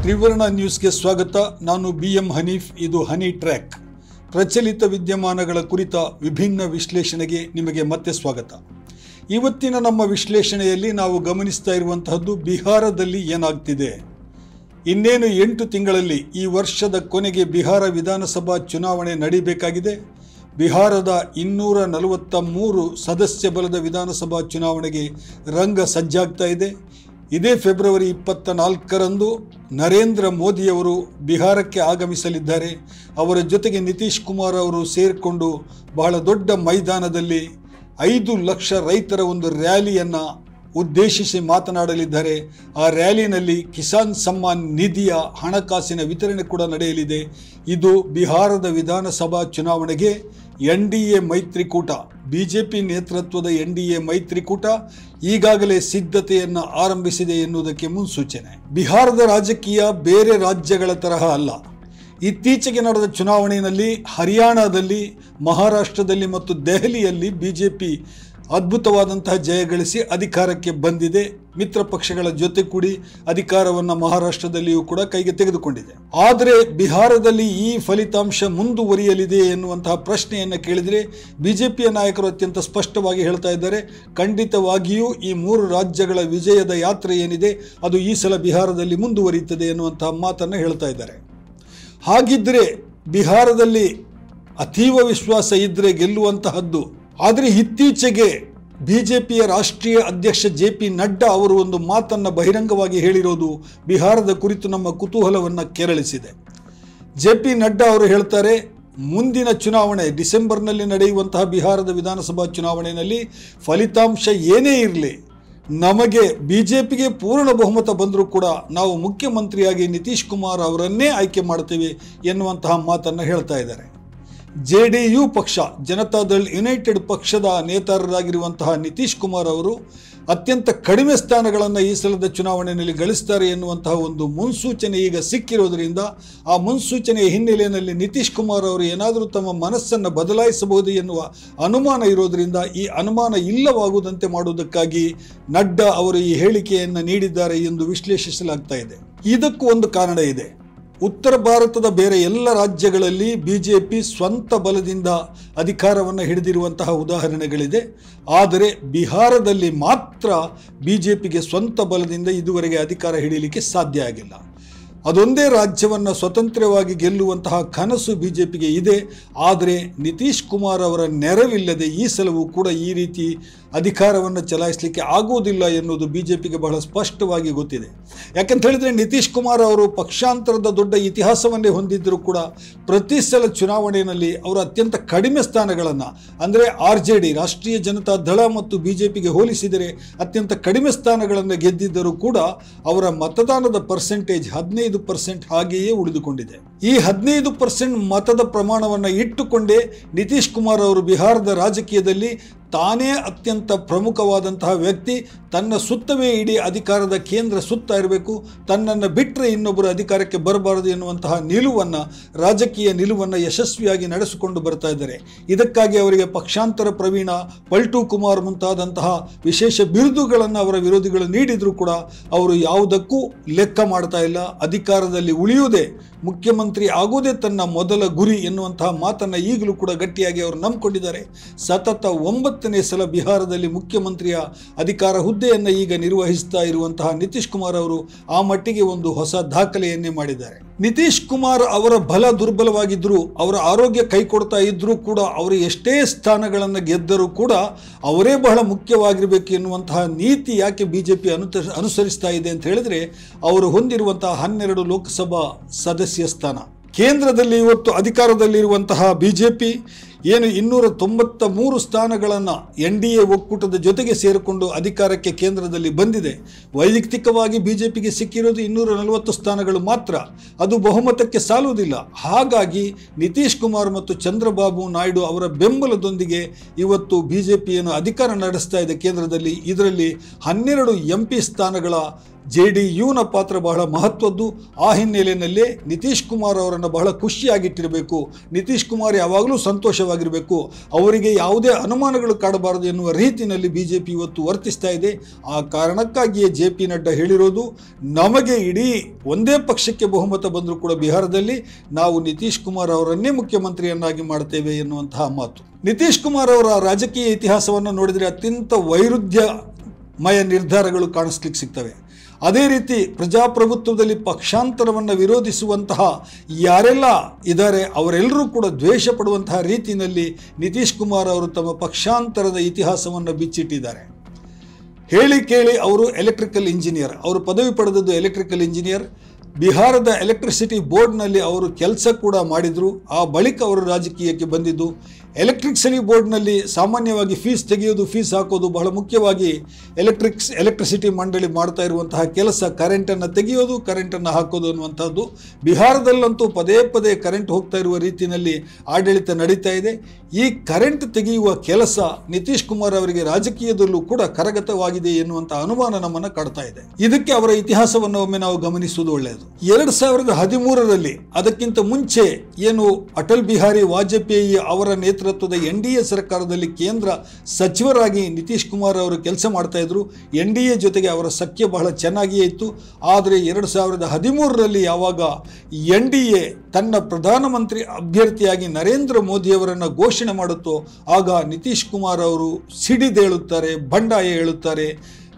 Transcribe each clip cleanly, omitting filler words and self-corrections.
ತ್ರಿವರ್ಣ ನ್ಯೂಸ್ಗೆ ಸ್ವಾಗತ. ನಾನು BM ಹನೀಫ್. ಇದು ಹನಿ ಟ್ರ್ಯಾಕ್. ಪ್ರಚಲಿತ ವಿದ್ಯಮಾನಗಳ ಕುರಿತ ವಿಭಿನ್ನ ವಿಶ್ಲೇಷಣೆಗೆ ನಿಮಗೆ ಮತ್ತೆ ಸ್ವಾಗತ. ಇವತ್ತಿನ ನಮ್ಮ ವಿಶ್ಲೇಷಣೆಯಲ್ಲಿ ನಾವು ಗಮನಿಸ್ತಾ ಇರುವಂತಹದ್ದು ಬಿಹಾರದಲ್ಲಿ ಏನಾಗ್ತಿದೆ. ಇನ್ನೇನು 8 ತಿಂಗಳಲ್ಲಿ ಈ ವರ್ಷದ ಕೊನೆಗೆ ಬಿಹಾರ ವಿಧಾನಸಭಾ ಚುನಾವಣೆ ನಡೀಬೇಕಾಗಿದೆ. ಬಿಹಾರದ 243 ಸದಸ್ಯ ಬಲದ ವಿಧಾನಸಭಾ ಚುನಾವಣೆಗೆ ರಂಗ ಸಜ್ಜಾಗ್ತಾ ಇದೆ. ಇದೇ ಫೆಬ್ರವರಿ 24ರಂದು ನರೇಂದ್ರ ಮೋದಿಯವರು ಬಿಹಾರಕ್ಕೆ ಆಗಮಿಸಲಿದ್ದಾರೆ. ಅವರ ಜೊತೆಗೆ ನಿತೀಶ್ ಕುಮಾರ್ ಅವರು ಸೇರಿಕೊಂಡು ಬಹಳ ದೊಡ್ಡ ಮೈದಾನದಲ್ಲಿ 5 ಲಕ್ಷ ರೈತರ ಒಂದು ರ್ಯಾಲಿಯನ್ನು ಉದ್ದೇಶಿಸಿ ಮಾತನಾಡಲಿದ್ದಾರೆ. ಆ ರ್ಯಾಲಿನಲ್ಲಿ ಕಿಸಾನ್ ಸಮ್ಮಾನ್ ನಿಧಿಯ ಹಣಕಾಸಿನ ವಿತರಣೆ ಕೂಡ ನಡೆಯಲಿದೆ. ಇದು ಬಿಹಾರದ ವಿಧಾನಸಭಾ ಚುನಾವಣೆಗೆ NDA ಮೈತ್ರಿಕೂಟ, BJP ನೇತೃತ್ವದ NDA ಮೈತ್ರಿಕೂಟ ಈಗಾಗಲೇ ಸಿದ್ಧತೆಯನ್ನು ಆರಂಭಿಸಿದೆ ಎನ್ನುವುದಕ್ಕೆ ಮುನ್ಸೂಚನೆ. ಬಿಹಾರದ ರಾಜಕೀಯ ಬೇರೆ ರಾಜ್ಯಗಳ ತರಹ ಅಲ್ಲ. ಇತ್ತೀಚೆಗೆ ನಡೆದ ಚುನಾವಣೆಯಲ್ಲಿ ಹರಿಯಾಣದಲ್ಲಿ, ಮಹಾರಾಷ್ಟ್ರದಲ್ಲಿ ಮತ್ತು ದೆಹಲಿಯಲ್ಲಿ BJP ಅದ್ಭುತವಾದಂತಹ ಜಯ ಗಳಿಸಿ ಅಧಿಕಾರಕ್ಕೆ ಬಂದಿದೆ. ಮಿತ್ರ ಪಕ್ಷಗಳ ಜೊತೆ ಕೂಡಿ ಅಧಿಕಾರವನ್ನು ಮಹಾರಾಷ್ಟ್ರದಲ್ಲಿಯೂ ಕೂಡ ಕೈಗೆ ತೆಗೆದುಕೊಂಡಿದೆ. ಆದರೆ ಬಿಹಾರದಲ್ಲಿ ಈ ಫಲಿತಾಂಶ ಮುಂದುವರಿಯಲಿದೆ ಎನ್ನುವಂತಹ ಪ್ರಶ್ನೆಯನ್ನು ಕೇಳಿದರೆ BJPಯ ನಾಯಕರು ಅತ್ಯಂತ ಸ್ಪಷ್ಟವಾಗಿ ಹೇಳ್ತಾ ಇದ್ದಾರೆ, ಖಂಡಿತವಾಗಿಯೂ ಈ 3 ರಾಜ್ಯಗಳ ವಿಜಯದ ಯಾತ್ರೆ ಏನಿದೆ ಅದು ಈ ಸಲ ಬಿಹಾರದಲ್ಲಿ ಮುಂದುವರಿಯುತ್ತದೆ ಎನ್ನುವಂತಹ ಮಾತನ್ನು ಹೇಳ್ತಾ ಇದ್ದಾರೆ. ಹಾಗಿದ್ದರೆ ಬಿಹಾರದಲ್ಲಿ ಅತೀವ ವಿಶ್ವಾಸ ಇದ್ದರೆ ಗೆಲ್ಲುವಂತಹದ್ದು. ಆದರೆ ಇತ್ತೀಚೆಗೆ BJPಯ ರಾಷ್ಟ್ರೀಯ ಅಧ್ಯಕ್ಷ JP ನಡ್ಡಾ ಅವರು ಒಂದು ಮಾತನ್ನು ಬಹಿರಂಗವಾಗಿ ಹೇಳಿರೋದು ಬಿಹಾರದ ಕುರಿತು ನಮ್ಮ ಕುತೂಹಲವನ್ನು ಕೆರಳಿಸಿದೆ. JP ನಡ್ಡಾ ಅವರು ಹೇಳ್ತಾರೆ, ಮುಂದಿನ ಚುನಾವಣೆ ಡಿಸೆಂಬರ್ನಲ್ಲಿ ನಡೆಯುವಂತಹ ಬಿಹಾರದ ವಿಧಾನಸಭಾ ಚುನಾವಣೆಯಲ್ಲಿ ಫಲಿತಾಂಶ ಏನೇ ಇರಲಿ, ನಮಗೆ BJPಗೆ ಪೂರ್ಣ ಬಹುಮತ ಬಂದರೂ ಕೂಡ ನಾವು ಮುಖ್ಯಮಂತ್ರಿಯಾಗಿ ನಿತೀಶ್ ಕುಮಾರ್ ಅವರನ್ನೇ ಆಯ್ಕೆ ಮಾಡ್ತೇವೆ ಎನ್ನುವಂತಹ ಮಾತನ್ನು ಹೇಳ್ತಾ ಇದ್ದಾರೆ. JDU ಪಕ್ಷ, ಜನತಾದಳ್ ಯುನೈಟೆಡ್ ಪಕ್ಷದ ನೇತಾರರಾಗಿರುವಂತಹ ನಿತೀಶ್ ಕುಮಾರ್ ಅವರು ಅತ್ಯಂತ ಕಡಿಮೆ ಸ್ಥಾನಗಳನ್ನು ಈ ಸಲದ ಚುನಾವಣೆಯಲ್ಲಿ ಗಳಿಸ್ತಾರೆ ಎನ್ನುವಂತಹ ಒಂದು ಮುನ್ಸೂಚನೆ ಈಗ ಸಿಕ್ಕಿರೋದ್ರಿಂದ ಆ ಮುನ್ಸೂಚನೆಯ ಹಿನ್ನೆಲೆಯಲ್ಲಿ ನಿತೀಶ್ ಕುಮಾರ್ ಅವರು ಏನಾದರೂ ತಮ್ಮ ಮನಸ್ಸನ್ನು ಬದಲಾಯಿಸಬಹುದು ಎನ್ನುವ ಅನುಮಾನ ಇರೋದರಿಂದ ಈ ಅನುಮಾನ ಇಲ್ಲವಾಗುವುದಂತೆ ಮಾಡುವುದಕ್ಕಾಗಿ ನಡ್ಡಾ ಅವರು ಈ ಹೇಳಿಕೆಯನ್ನು ನೀಡಿದ್ದಾರೆ ಎಂದು ವಿಶ್ಲೇಷಿಸಲಾಗ್ತಾ ಇದೆ. ಇದಕ್ಕೂ ಒಂದು ಕಾರಣ ಇದೆ. ಉತ್ತರ ಭಾರತದ ಬೇರೆ ಎಲ್ಲ ರಾಜ್ಯಗಳಲ್ಲಿ BJP ಸ್ವಂತ ಬಲದಿಂದ ಅಧಿಕಾರವನ್ನು ಹಿಡಿದಿರುವಂತಹ ಉದಾಹರಣೆಗಳಿದೆ. ಆದರೆ ಬಿಹಾರದಲ್ಲಿ ಮಾತ್ರ BJPಗೆ ಸ್ವಂತ ಬಲದಿಂದ ಇದುವರೆಗೆ ಅಧಿಕಾರ ಹಿಡಿಯಲಿಕ್ಕೆ ಸಾಧ್ಯ ಆಗಿಲ್ಲ. ಅದೊಂದೇ ರಾಜ್ಯವನ್ನು ಸ್ವತಂತ್ರವಾಗಿ ಗೆಲ್ಲುವಂತಹ ಕನಸು BJPಗೆ ಇದೆ. ಆದರೆ ನಿತೀಶ್ ಕುಮಾರ್ ಅವರ ನೆರವಿಲ್ಲದೆ ಈ ಸಲವೂ ಕೂಡ ಈ ರೀತಿ ಅಧಿಕಾರವನ್ನು ಚಲಾಯಿಸಲಿಕ್ಕೆ ಆಗುವುದಿಲ್ಲ ಎನ್ನುವುದು BJPಗೆ ಬಹಳ ಸ್ಪಷ್ಟವಾಗಿ ಗೊತ್ತಿದೆ. ಯಾಕಂತ ಹೇಳಿದರೆ ನಿತೀಶ್ ಕುಮಾರ್ ಅವರು ಪಕ್ಷಾಂತರದ ದೊಡ್ಡ ಇತಿಹಾಸವನ್ನೇ ಹೊಂದಿದ್ದರೂ ಕೂಡ ಪ್ರತಿ ಸಲ ಚುನಾವಣೆಯಲ್ಲಿ ಅವರು ಅತ್ಯಂತ ಕಡಿಮೆ ಸ್ಥಾನಗಳನ್ನು, ಅಂದರೆ RJD ರಾಷ್ಟ್ರೀಯ ಜನತಾ ದಳ ಮತ್ತು BJPಗೆ ಹೋಲಿಸಿದರೆ ಅತ್ಯಂತ ಕಡಿಮೆ ಸ್ಥಾನಗಳನ್ನು ಗೆದ್ದಿದ್ದರೂ ಕೂಡ ಅವರ ಮತದಾನದ ಪರ್ಸೆಂಟೇಜ್ 15% ಹಾಗೆಯೇ ಉಳಿದುಕೊಂಡಿದೆ. ಈ 15% ಮತದ ಪ್ರಮಾಣವನ್ನು ಇಟ್ಟುಕೊಂಡೇ ನಿತೀಶ್ ಕುಮಾರ್ ಅವರು ಬಿಹಾರದ ರಾಜಕೀಯದಲ್ಲಿ ತಾನೇ ಅತ್ಯಂತ ಪ್ರಮುಖವಾದಂತಹ ವ್ಯಕ್ತಿ, ತನ್ನ ಸುತ್ತವೇ ಇಡೀ ಅಧಿಕಾರದ ಕೇಂದ್ರ ಸುತ್ತ ಇರಬೇಕು, ತನ್ನನ್ನು ಬಿಟ್ಟರೆ ಇನ್ನೊಬ್ಬರು ಅಧಿಕಾರಕ್ಕೆ ಬರಬಾರದು ಎನ್ನುವಂತಹ ನಿಲುವನ್ನು, ರಾಜಕೀಯ ನಿಲುವನ್ನು ಯಶಸ್ವಿಯಾಗಿ ನಡೆಸಿಕೊಂಡು ಬರ್ತಾ ಇದ್ದಾರೆ. ಇದಕ್ಕಾಗಿ ಅವರಿಗೆ ಪಕ್ಷಾಂತರ ಪ್ರವೀಣ, ಪಲ್ಟು ಕುಮಾರ್ ಮುಂತಾದಂತಹ ವಿಶೇಷ ಬಿರುದುಗಳನ್ನು ಅವರ ವಿರೋಧಿಗಳು ನೀಡಿದರೂ ಕೂಡ ಅವರು ಯಾವುದಕ್ಕೂ ಲೆಕ್ಕ ಮಾಡ್ತಾ ಇಲ್ಲ. ಅಧಿಕಾರದಲ್ಲಿ ಉಳಿಯುವುದೇ, ಮುಖ್ಯಮಂತ್ರಿ ಆಗುವುದೇ ತನ್ನ ಮೊದಲ ಗುರಿ ಎನ್ನುವಂತಹ ಮಾತನ್ನು ಈಗಲೂ ಕೂಡ ಗಟ್ಟಿಯಾಗಿ ಅವರು ನಂಬಿಕೊಂಡಿದ್ದಾರೆ. ಸತತ 9ನೇ ಸಲ ಬಿಹಾರದಲ್ಲಿ ಮುಖ್ಯಮಂತ್ರಿಯ ಅಧಿಕಾರ ಹುದ್ದೆಯನ್ನು ಈಗ ನಿರ್ವಹಿಸ್ತಾ ಇರುವಂತಹ ನಿತೀಶ್ ಕುಮಾರ್ ಅವರು ಆ ಮಟ್ಟಿಗೆ ಒಂದು ಹೊಸ ದಾಖಲೆಯನ್ನೇ ಮಾಡಿದ್ದಾರೆ. ನಿತೀಶ್ ಕುಮಾರ್ ಅವರ ಬಲ ದುರ್ಬಲವಾಗಿದ್ದರೂ, ಅವರ ಆರೋಗ್ಯ ಕೈ ಕೊಡ್ತಾ ಇದ್ದರೂ ಕೂಡ, ಅವರು ಎಷ್ಟೇ ಸ್ಥಾನಗಳನ್ನು ಗೆದ್ದರೂ ಕೂಡ ಅವರೇ ಬಹಳ ಮುಖ್ಯವಾಗಿರಬೇಕು ಎನ್ನುವಂತಹ ನೀತಿ ಯಾಕೆ BJP ಅನುಸರಿಸ್ತಾ ಇದೆ ಅಂತ ಹೇಳಿದರೆ, ಅವರು ಹೊಂದಿರುವಂತಹ 12 ಲೋಕಸಭಾ ಸದಸ್ಯ ಸ್ಥಾನ. ಕೇಂದ್ರದಲ್ಲಿ ಇವತ್ತು ಅಧಿಕಾರದಲ್ಲಿರುವಂತಹ BJP ಏನು 293 ಸ್ಥಾನಗಳನ್ನು NDA ಒಕ್ಕೂಟದ ಜೊತೆಗೆ ಸೇರಿಕೊಂಡು ಅಧಿಕಾರಕ್ಕೆ ಕೇಂದ್ರದಲ್ಲಿ ಬಂದಿದೆ. ವೈಯಕ್ತಿಕವಾಗಿ BJPಗೆ ಸಿಕ್ಕಿರೋದು 240 ಸ್ಥಾನಗಳು ಮಾತ್ರ. ಅದು ಬಹುಮತಕ್ಕೆ ಸಾಲುವುದಿಲ್ಲ. ಹಾಗಾಗಿ ನಿತೀಶ್ ಕುಮಾರ್ ಮತ್ತು ಚಂದ್ರಬಾಬು ನಾಯ್ಡು ಅವರ ಬೆಂಬಲದೊಂದಿಗೆ ಇವತ್ತು BJPಯನ್ನು ಅಧಿಕಾರ ನಡೆಸ್ತಾ ಇದೆ ಕೇಂದ್ರದಲ್ಲಿ. ಇದರಲ್ಲಿ 12 MP ಸ್ಥಾನಗಳ JDUನ ಪಾತ್ರ ಬಹಳ ಮಹತ್ವದ್ದು. ಆ ಹಿನ್ನೆಲೆಯಲ್ಲಿ ನಿತೀಶ್ ಕುಮಾರ್ ಅವರನ್ನು ಬಹಳ ಖುಷಿಯಾಗಿಟ್ಟಿರಬೇಕು. ನಿತೀಶ್ ಕುಮಾರ್ ಯಾವಾಗಲೂ ಸಂತೋಷವಾಗಿರಬೇಕು, ಅವರಿಗೆ ಯಾವುದೇ ಅನುಮಾನಗಳು ಕಾಡಬಾರದು ಎನ್ನುವ ರೀತಿಯಲ್ಲಿ BJP ಇವತ್ತು ವರ್ತಿಸ್ತಾ ಇದೆ. ಆ ಕಾರಣಕ್ಕಾಗಿಯೇ JP ನಡ್ಡಾ ಹೇಳಿರೋದು, ನಮಗೆ ಇಡೀ ಒಂದೇ ಪಕ್ಷಕ್ಕೆ ಬಹುಮತ ಬಂದರೂ ಕೂಡ ಬಿಹಾರದಲ್ಲಿ ನಾವು ನಿತೀಶ್ ಕುಮಾರ್ ಅವರನ್ನೇ ಮುಖ್ಯಮಂತ್ರಿಯನ್ನಾಗಿ ಮಾಡ್ತೇವೆ ಎನ್ನುವಂತಹ ಮಾತು. ನಿತೀಶ್ ಕುಮಾರ್ ಅವರ ರಾಜಕೀಯ ಇತಿಹಾಸವನ್ನು ನೋಡಿದರೆ ಅತ್ಯಂತ ವೈರುಧ್ಯ ನಿರ್ಧಾರಗಳು ಕಾಣಿಸ್ಲಿಕ್ಕೆ ಸಿಗ್ತವೆ. ಅದೇ ರೀತಿ ಪ್ರಜಾಪ್ರಭುತ್ವದಲ್ಲಿ ಪಕ್ಷಾಂತರವನ್ನು ವಿರೋಧಿಸುವಂತಹ ಯಾರೆಲ್ಲ ಇದ್ದಾರೆ ಅವರೆಲ್ಲರೂ ಕೂಡ ದ್ವೇಷ ಪಡುವಂತಹ ರೀತಿಯಲ್ಲಿ ನಿತೀಶ್ ಕುಮಾರ್ ಅವರು ತಮ್ಮ ಪಕ್ಷಾಂತರದ ಇತಿಹಾಸವನ್ನು ಬಿಚ್ಚಿಟ್ಟಿದ್ದಾರೆ. ಹೇಳಿ ಕೇಳಿ ಅವರು ಎಲೆಕ್ಟ್ರಿಕಲ್ ಇಂಜಿನಿಯರ್, ಅವರು ಪದವಿ ಪಡೆದದ್ದು ಎಲೆಕ್ಟ್ರಿಕಲ್ ಇಂಜಿನಿಯರ್. ಬಿಹಾರದ ಎಲೆಕ್ಟ್ರಿಸಿಟಿ ಬೋರ್ಡ್ನಲ್ಲಿ ಅವರು ಕೆಲಸ ಕೂಡ ಮಾಡಿದರು. ಆ ಬಳಿಕ ಅವರು ರಾಜಕೀಯಕ್ಕೆ ಬಂದಿದ್ದು. ಎಲೆಕ್ಟ್ರಿಸಿಟಿ ಬೋರ್ಡ್ನಲ್ಲಿ ಸಾಮಾನ್ಯವಾಗಿ ಫೀಸ್ ತೆಗೆಯೋದು, ಫೀಸ್ ಹಾಕೋದು ಬಹಳ ಮುಖ್ಯವಾಗಿ ಎಲೆಕ್ಟ್ರಿಸಿಟಿ ಮಂಡಳಿ ಮಾಡ್ತಾ ಇರುವಂತಹ ಕೆಲಸ. ಕರೆಂಟನ್ನು ತೆಗೆಯೋದು, ಕರೆಂಟನ್ನು ಹಾಕೋದು ಅನ್ನುವಂಥದ್ದು. ಬಿಹಾರದಲ್ಲಂತೂ ಪದೇ ಪದೇ ಕರೆಂಟ್ ಹೋಗ್ತಾ ಇರುವ ರೀತಿಯಲ್ಲಿ ಆಡಳಿತ ನಡೀತಾ ಇದೆ. ಈ ಕರೆಂಟ್ ತೆಗೆಯುವ ಕೆಲಸ ನಿತೀಶ್ ಕುಮಾರ್ ಅವರಿಗೆ ರಾಜಕೀಯದಲ್ಲೂ ಕೂಡ ಕರಗತವಾಗಿದೆ ಎನ್ನುವಂಥ ಅನುಮಾನ ನಮ್ಮನ್ನು ಕಾಡ್ತಾ ಇದೆ. ಇದಕ್ಕೆ ಅವರ ಇತಿಹಾಸವನ್ನು ಒಮ್ಮೆ ನಾವು ಗಮನಿಸುವುದು ಒಳ್ಳೆಯದು. 2013ರಲ್ಲಿ ಅದಕ್ಕಿಂತ ಮುಂಚೆ ಏನು ಅಟಲ್ ಬಿಹಾರಿ ವಾಜಪೇಯಿ ಅವರ ನೇತೃತ್ವದ NDA ಸರ್ಕಾರದಲ್ಲಿ ಕೇಂದ್ರ ಸಚಿವರಾಗಿ ನಿತೀಶ್ ಕುಮಾರ್ ಅವರು ಕೆಲಸ ಮಾಡ್ತಾ ಇದ್ರು. NDA ಜೊತೆಗೆ ಅವರ ಸಖ್ಯ ಬಹಳ ಚೆನ್ನಾಗಿಯೇ ಇತ್ತು. ಆದರೆ 2013ರಲ್ಲಿ ಯಾವಾಗ NDA ತನ್ನ ಪ್ರಧಾನಮಂತ್ರಿ ಅಭ್ಯರ್ಥಿಯಾಗಿ ನರೇಂದ್ರ ಮೋದಿಯವರನ್ನು ಘೋಷಣೆ ಮಾಡುತ್ತೋ ಆಗ ನಿತೀಶ್ ಕುಮಾರ್ ಅವರು ಸಿಡಿದೇಳುತ್ತಾರೆ, ಬಂಡಾಯ ಹೇಳುತ್ತಾರೆ.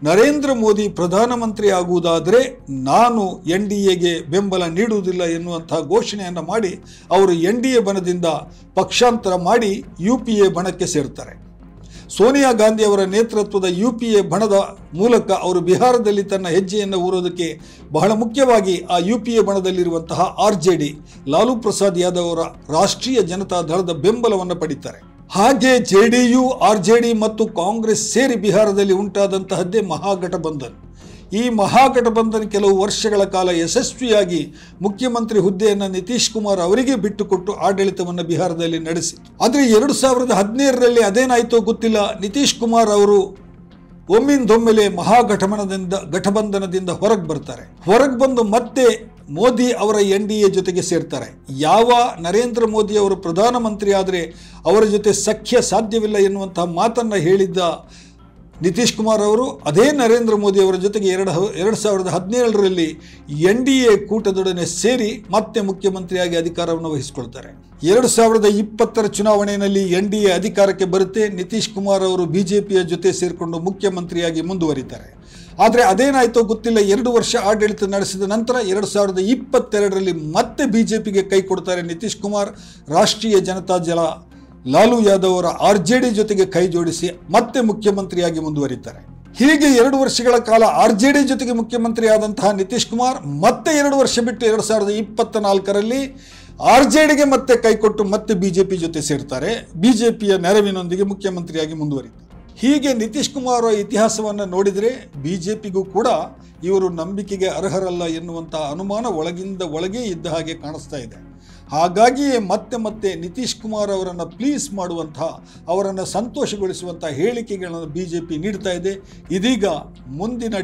ನರೇಂದ್ರ ಮೋದಿ ಪ್ರಧಾನಮಂತ್ರಿ ಆಗುವುದಾದರೆ ನಾನು NDAಗೆ ಬೆಂಬಲ ನೀಡುವುದಿಲ್ಲ ಎನ್ನುವಂತಹ ಘೋಷಣೆಯನ್ನು ಮಾಡಿ ಅವರು NDA ಬಣದಿಂದ ಪಕ್ಷಾಂತರ ಮಾಡಿ UPA ಬಣಕ್ಕೆ ಸೇರ್ತಾರೆ. ಸೋನಿಯಾ ಗಾಂಧಿ ಅವರ ನೇತೃತ್ವದ UPA ಬಣದ ಮೂಲಕ ಅವರು ಬಿಹಾರದಲ್ಲಿ ತನ್ನ ಹೆಜ್ಜೆಯನ್ನು ಊರೋದಕ್ಕೆ ಬಹಳ ಮುಖ್ಯವಾಗಿ ಆ UPA ಬಣದಲ್ಲಿರುವಂತಹ RJD ಲಾಲು ಪ್ರಸಾದ್ ಯಾದವ್ ಅವರ ರಾಷ್ಟ್ರೀಯ ಜನತಾ ದಳದ ಬೆಂಬಲವನ್ನು ಪಡೀತಾರೆ. ಹಾಗೆ JDU, RJD ಮತ್ತು ಕಾಂಗ್ರೆಸ್ ಸೇರಿ ಬಿಹಾರದಲ್ಲಿ ಉಂಟಾದಂತಹದ್ದೇ ಮಹಾಗಠಬಂಧನ್. ಈ ಮಹಾಗಠಬಂಧನ್ ಕೆಲವು ವರ್ಷಗಳ ಕಾಲ ಯಶಸ್ವಿಯಾಗಿ ಮುಖ್ಯಮಂತ್ರಿ ಹುದ್ದೆಯನ್ನು ನಿತೀಶ್ ಕುಮಾರ್ ಅವರಿಗೆ ಬಿಟ್ಟುಕೊಟ್ಟು ಆಡಳಿತವನ್ನು ಬಿಹಾರದಲ್ಲಿ ನಡೆಸಿತು. ಆದರೆ 2017ರಲ್ಲಿ ಅದೇನಾಯಿತೋ ಗೊತ್ತಿಲ್ಲ, ನಿತೀಶ್ ಕುಮಾರ್ ಅವರು ಒಮ್ಮಿಂದೊಮ್ಮೆಲೆ ಗಠಬಂಧನದಿಂದ ಹೊರಗೆ ಬರ್ತಾರೆ. ಹೊರಗೆ ಬಂದು ಮತ್ತೆ ಮೋದಿ ಅವರ NDA ಜೊತೆಗೆ ಸೇರ್ತಾರೆ. ಯಾವ ನರೇಂದ್ರ ಮೋದಿ ಅವರು ಪ್ರಧಾನಮಂತ್ರಿ ಆದರೆ ಅವರ ಜೊತೆ ಸಖ್ಯ ಸಾಧ್ಯವಿಲ್ಲ ಎನ್ನುವಂತಹ ಮಾತನ್ನು ಹೇಳಿದ್ದ ನಿತೀಶ್ ಕುಮಾರ್ ಅವರು ಅದೇ ನರೇಂದ್ರ ಮೋದಿ ಅವರ ಜೊತೆಗೆ 2017ರಲ್ಲಿ NDA ಕೂಟದೊಡನೆ ಸೇರಿ ಮತ್ತೆ ಮುಖ್ಯಮಂತ್ರಿಯಾಗಿ ಅಧಿಕಾರವನ್ನು ವಹಿಸಿಕೊಳ್ತಾರೆ. 2020ರ ಚುನಾವಣೆಯಲ್ಲಿ NDA ಅಧಿಕಾರಕ್ಕೆ ಬರುತ್ತೆ. ನಿತೀಶ್ ಕುಮಾರ್ ಅವರು BJPಯ ಜೊತೆ ಸೇರಿಕೊಂಡು ಮುಖ್ಯಮಂತ್ರಿಯಾಗಿ ಮುಂದುವರಿತಾರೆ. ಆದರೆ ಅದೇನಾಯಿತೋ ಗೊತ್ತಿಲ್ಲ, 2 ವರ್ಷ ಆಡಳಿತ ನಡೆಸಿದ ನಂತರ 2022ರಲ್ಲಿ ಮತ್ತೆ BJPಗೆ ಕೈ ಕೊಡ್ತಾರೆ ನಿತೀಶ್ ಕುಮಾರ್. ರಾಷ್ಟ್ರೀಯ ಜನತಾ ದಳ ಲಾಲು ಯಾದವ್ ಅವರ RJD ಜೊತೆಗೆ ಕೈ ಜೋಡಿಸಿ ಮತ್ತೆ ಮುಖ್ಯಮಂತ್ರಿಯಾಗಿ ಮುಂದುವರಿತಾರೆ. ಹೀಗೆ 2 ವರ್ಷಗಳ ಕಾಲ RJD ಜೊತೆಗೆ ಮುಖ್ಯಮಂತ್ರಿ ಆದಂತಹ ನಿತೀಶ್ ಕುಮಾರ್ ಮತ್ತೆ 2 ವರ್ಷ ಬಿಟ್ಟು 2024ರಲ್ಲಿ RJDಗೆ ಮತ್ತೆ ಕೈಕೊಟ್ಟು ಮತ್ತೆ BJP ಜೊತೆ ಸೇರ್ತಾರೆ. BJPಯ ನೆರವಿನೊಂದಿಗೆ ಮುಖ್ಯಮಂತ್ರಿಯಾಗಿ ಮುಂದುವರಿತಾರೆ. ಹೀಗೆ ನಿತೀಶ್ ಕುಮಾರ್ ಇತಿಹಾಸವನ್ನು ನೋಡಿದರೆ BJPಗೂ ಕೂಡ ಇವರು ನಂಬಿಕೆಗೆ ಅರ್ಹರಲ್ಲ ಎನ್ನುವಂಥ ಅನುಮಾನ ಒಳಗಿಂದ ಒಳಗೆ ಇದ್ದ ಹಾಗೆ ಕಾಣಿಸ್ತಾ ಇದೆ. ಹಾಗಾಗಿಯೇ ಮತ್ತೆ ನಿತೀಶ್ ಕುಮಾರ್ ಅವರನ್ನು ಪ್ಲೀಸ್ ಮಾಡುವಂಥ, ಅವರನ್ನು ಸಂತೋಷಗೊಳಿಸುವಂಥ ಹೇಳಿಕೆಗಳನ್ನು BJP ನೀಡ್ತಾ ಇದೆ. ಇದೀಗ ಮುಂದಿನ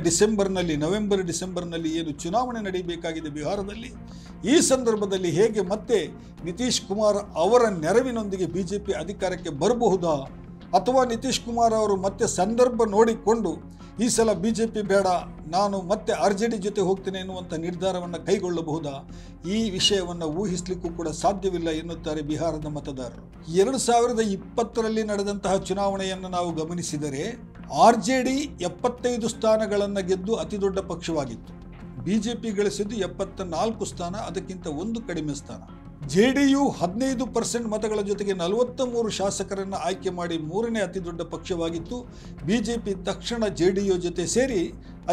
ನವೆಂಬರ್ ಡಿಸೆಂಬರ್ನಲ್ಲಿ ಏನು ಚುನಾವಣೆ ನಡೆಯಬೇಕಾಗಿದೆ ಬಿಹಾರದಲ್ಲಿ, ಈ ಸಂದರ್ಭದಲ್ಲಿ ಹೇಗೆ ಮತ್ತೆ ನಿತೀಶ್ ಕುಮಾರ್ ಅವರ ನೆರವಿನೊಂದಿಗೆ BJP ಅಧಿಕಾರಕ್ಕೆ ಬರಬಹುದಾ, ಅಥವಾ ನಿತೀಶ್ ಕುಮಾರ್ ಅವರು ಮತ್ತೆ ಸಂದರ್ಭ ನೋಡಿಕೊಂಡು ಈ ಸಲ BJP ಬೇಡ, ನಾನು ಮತ್ತೆ RJD ಜೊತೆ ಹೋಗ್ತೇನೆ ಎನ್ನುವಂಥ ನಿರ್ಧಾರವನ್ನು ಕೈಗೊಳ್ಳಬಹುದಾ, ಈ ವಿಷಯವನ್ನು ಊಹಿಸಲಿಕ್ಕೂ ಕೂಡ ಸಾಧ್ಯವಿಲ್ಲ ಎನ್ನುತ್ತಾರೆ ಬಿಹಾರದ ಮತದಾರರು. 2020ರಲ್ಲಿ ನಡೆದಂತಹ ಚುನಾವಣೆಯನ್ನು ನಾವು ಗಮನಿಸಿದರೆ RJD 75 ಸ್ಥಾನಗಳನ್ನು ಗೆದ್ದು ಅತಿ ದೊಡ್ಡ ಪಕ್ಷವಾಗಿತ್ತು. BJP ಗಳಿಸಿದ್ದು 74 ಸ್ಥಾನ, ಅದಕ್ಕಿಂತ 1 ಕಡಿಮೆ ಸ್ಥಾನ. JDU 15% ಮತಗಳ ಜೊತೆಗೆ 43 ಶಾಸಕರನ್ನು ಆಯ್ಕೆ ಮಾಡಿ 3ನೇ ಅತಿ ದೊಡ್ಡ ಪಕ್ಷವಾಗಿತ್ತು. BJP ತಕ್ಷಣ JDU ಜೊತೆ ಸೇರಿ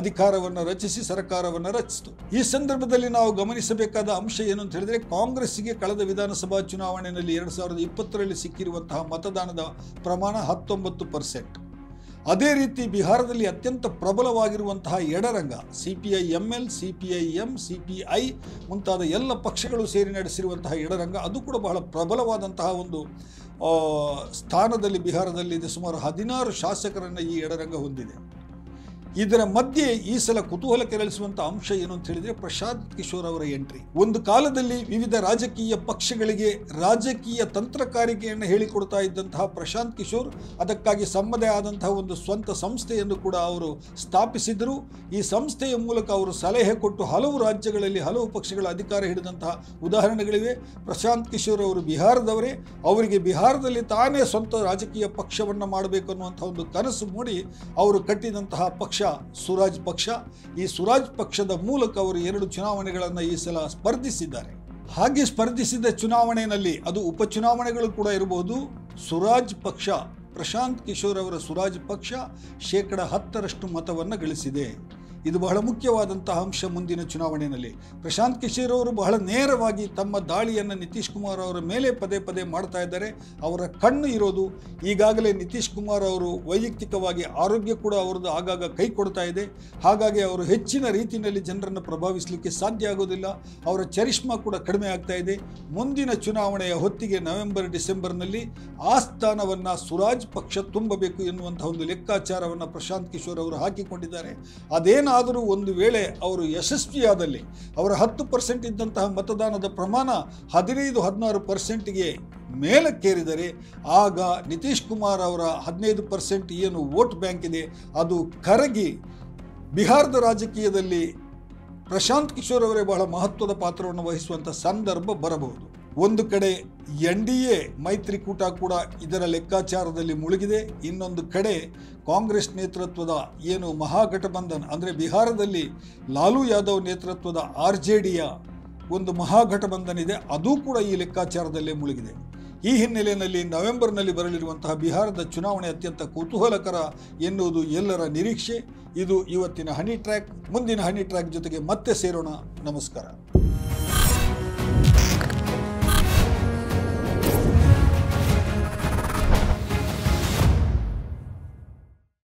ಅಧಿಕಾರವನ್ನು ರಚಿಸಿ ಸರ್ಕಾರವನ್ನು ರಚಿಸಿತು. ಈ ಸಂದರ್ಭದಲ್ಲಿ ನಾವು ಗಮನಿಸಬೇಕಾದ ಅಂಶ ಏನು ಅಂತ ಹೇಳಿದರೆ, ಕಾಂಗ್ರೆಸ್ಸಿಗೆ ಕಳೆದ ವಿಧಾನಸಭಾ ಚುನಾವಣೆಯಲ್ಲಿ 2020ರಲ್ಲಿ ಸಿಕ್ಕಿರುವಂತಹ ಮತದಾನದ ಪ್ರಮಾಣ 19%. ಅದೇ ರೀತಿ ಬಿಹಾರದಲ್ಲಿ ಅತ್ಯಂತ ಪ್ರಬಲವಾಗಿರುವಂತಹ ಎಡರಂಗ CPI-ML, CPI-M, CPI ಮುಂತಾದ ಎಲ್ಲ ಪಕ್ಷಗಳು ಸೇರಿ ನಡೆಸಿರುವಂತಹ ಎಡರಂಗ, ಅದು ಕೂಡ ಬಹಳ ಪ್ರಬಲವಾದಂತಹ ಒಂದು ಸ್ಥಾನದಲ್ಲಿ ಬಿಹಾರದಲ್ಲಿದೆ. ಸುಮಾರು 16 ಶಾಸಕರನ್ನು ಈ ಎಡರಂಗ ಹೊಂದಿದೆ. ಇದರ ಮಧ್ಯೆ ಈ ಸಲ ಕುತೂಹಲ ಕೆರಳಿಸುವಂಥ ಅಂಶ ಏನು ಅಂತ ಹೇಳಿದರೆ ಪ್ರಶಾಂತ್ ಕಿಶೋರ್ ಅವರ ಎಂಟ್ರಿ. ಒಂದು ಕಾಲದಲ್ಲಿ ವಿವಿಧ ರಾಜಕೀಯ ಪಕ್ಷಗಳಿಗೆ ರಾಜಕೀಯ ತಂತ್ರಗಾರಿಕೆಯನ್ನು ಹೇಳಿಕೊಡ್ತಾ ಇದ್ದಂತಹ ಪ್ರಶಾಂತ್ ಕಿಶೋರ್ ಅದಕ್ಕಾಗಿ ತಮ್ಮದೇ ಆದಂತಹ ಒಂದು ಸ್ವಂತ ಸಂಸ್ಥೆಯನ್ನು ಕೂಡ ಅವರು ಸ್ಥಾಪಿಸಿದರು. ಈ ಸಂಸ್ಥೆಯ ಮೂಲಕ ಅವರು ಸಲಹೆ ಕೊಟ್ಟು ಹಲವು ರಾಜ್ಯಗಳಲ್ಲಿ ಹಲವು ಪಕ್ಷಗಳ ಅಧಿಕಾರ ಹಿಡಿದಂತಹ ಉದಾಹರಣೆಗಳಿವೆ. ಪ್ರಶಾಂತ್ ಕಿಶೋರ್ ಅವರು ಬಿಹಾರದವರೇ. ಅವರಿಗೆ ಬಿಹಾರದಲ್ಲಿ ತಾನೇ ಸ್ವಂತ ರಾಜಕೀಯ ಪಕ್ಷವನ್ನು ಮಾಡಬೇಕು ಅನ್ನುವಂಥ ಒಂದು ಕನಸು ಮೂಡಿ ಅವರು ಕಟ್ಟಿದಂತಹ ಪಕ್ಷ ಸ್ವರಾಜ್ ಪಕ್ಷ. ಈ ಸ್ವರಾಜ್ ಪಕ್ಷದ ಮೂಲಕ ಅವರು 2 ಚುನಾವಣೆಗಳನ್ನು ಈ ಸಲ ಸ್ಪರ್ಧಿಸಿದ್ದಾರೆ. ಹಾಗೆ ಸ್ಪರ್ಧಿಸಿದ ಚುನಾವಣೆಯಲ್ಲಿ ಅದು ಉಪಚುನಾವಣೆಗಳು ಕೂಡ ಇರಬಹುದು. ಸ್ವರಾಜ್ ಪಕ್ಷ, ಪ್ರಶಾಂತ್ ಕಿಶೋರ್ ಅವರ ಸ್ವರಾಜ್ ಪಕ್ಷ 10% ಮತವನ್ನು ಗಳಿಸಿದೆ. ಇದು ಬಹಳ ಮುಖ್ಯವಾದಂತಹ ಅಂಶ. ಮುಂದಿನ ಚುನಾವಣೆಯಲ್ಲಿ ಪ್ರಶಾಂತ್ ಕಿಶೋರ್ ಅವರು ಬಹಳ ನೇರವಾಗಿ ತಮ್ಮ ದಾಳಿಯನ್ನು ನಿತೀಶ್ ಕುಮಾರ್ ಅವರ ಮೇಲೆ ಪದೇ ಪದೇ ಮಾಡ್ತಾ ಇದ್ದಾರೆ. ಅವರ ಕಣ್ಣು ಇರೋದು ಈಗಾಗಲೇ ನಿತೀಶ್ ಕುಮಾರ್ ಅವರು ವೈಯಕ್ತಿಕವಾಗಿ ಆರೋಗ್ಯ ಕೂಡ ಅವರದ್ದು ಆಗಾಗ ಕೈ ಕೊಡ್ತಾ ಇದೆ. ಹಾಗಾಗಿ ಅವರು ಹೆಚ್ಚಿನ ರೀತಿಯಲ್ಲಿ ಜನರನ್ನು ಪ್ರಭಾವಿಸಲಿಕ್ಕೆ ಸಾಧ್ಯ ಆಗೋದಿಲ್ಲ. ಅವರ ಚರಿಷ್ಮಾ ಕೂಡ ಕಡಿಮೆ ಆಗ್ತಾ ಇದೆ. ಮುಂದಿನ ಚುನಾವಣೆಯ ಹೊತ್ತಿಗೆ ನವೆಂಬರ್ ಡಿಸೆಂಬರ್ನಲ್ಲಿ ಆ ಸ್ಥಾನವನ್ನು ಸ್ವರಾಜ್ ಪಕ್ಷ ತುಂಬಬೇಕು ಎನ್ನುವಂತಹ ಒಂದು ಲೆಕ್ಕಾಚಾರವನ್ನು ಪ್ರಶಾಂತ್ ಕಿಶೋರ್ ಅವರು ಹಾಕಿಕೊಂಡಿದ್ದಾರೆ. ಅದೇನಾದರೂ ಒಂದು ವೇಳೆ ಅವರು ಯಶಸ್ವಿಯಾದಲ್ಲಿ ಅವರ 10% ಇದ್ದಂತಹ ಮತದಾನದ ಪ್ರಮಾಣ 15-16%ಗೆ ಮೇಲಕ್ಕೇರಿದರೆ ಆಗ ನಿತೀಶ್ ಕುಮಾರ್ ಅವರ 15% ಏನು ವೋಟ್ ಬ್ಯಾಂಕ್ ಇದೆ ಅದು ಕರಗಿ ಬಿಹಾರದ ರಾಜಕೀಯದಲ್ಲಿ ಪ್ರಶಾಂತ್ ಕಿಶೋರ್ ಅವರೇ ಬಹಳ ಮಹತ್ವದ ಪಾತ್ರವನ್ನು ವಹಿಸುವಂಥ ಸಂದರ್ಭ ಬರಬಹುದು. ಒಂದು ಕಡೆ NDA ಮೈತ್ರಿಕೂಟ ಕೂಡ ಇದರ ಲೆಕ್ಕಾಚಾರದಲ್ಲಿ ಮುಳುಗಿದೆ. ಇನ್ನೊಂದು ಕಡೆ ಕಾಂಗ್ರೆಸ್ ನೇತೃತ್ವದ ಏನು ಮಹಾಗಠಬಂಧನ್ ಅಂದರೆ ಬಿಹಾರದಲ್ಲಿ ಲಾಲು ಯಾದವ್ ನೇತೃತ್ವದ RJDಯ ಒಂದು ಮಹಾಗಠಬಂಧನ್ ಇದೆ, ಅದು ಕೂಡ ಈ ಲೆಕ್ಕಾಚಾರದಲ್ಲೇ ಮುಳುಗಿದೆ. ಈ ಹಿನ್ನೆಲೆಯಲ್ಲಿ ನವೆಂಬರ್ನಲ್ಲಿ ಬರಲಿರುವಂತಹ ಬಿಹಾರದ ಚುನಾವಣೆ ಅತ್ಯಂತ ಕುತೂಹಲಕರ ಎನ್ನುವುದು ಎಲ್ಲರ ನಿರೀಕ್ಷೆ. ಇದು ಇವತ್ತಿನ ಹನಿ ಟ್ರ್ಯಾಕ್. ಮುಂದಿನ ಹನಿ ಟ್ರ್ಯಾಕ್ ಜೊತೆಗೆ ಮತ್ತೆ ಸೇರೋಣ. ನಮಸ್ಕಾರ.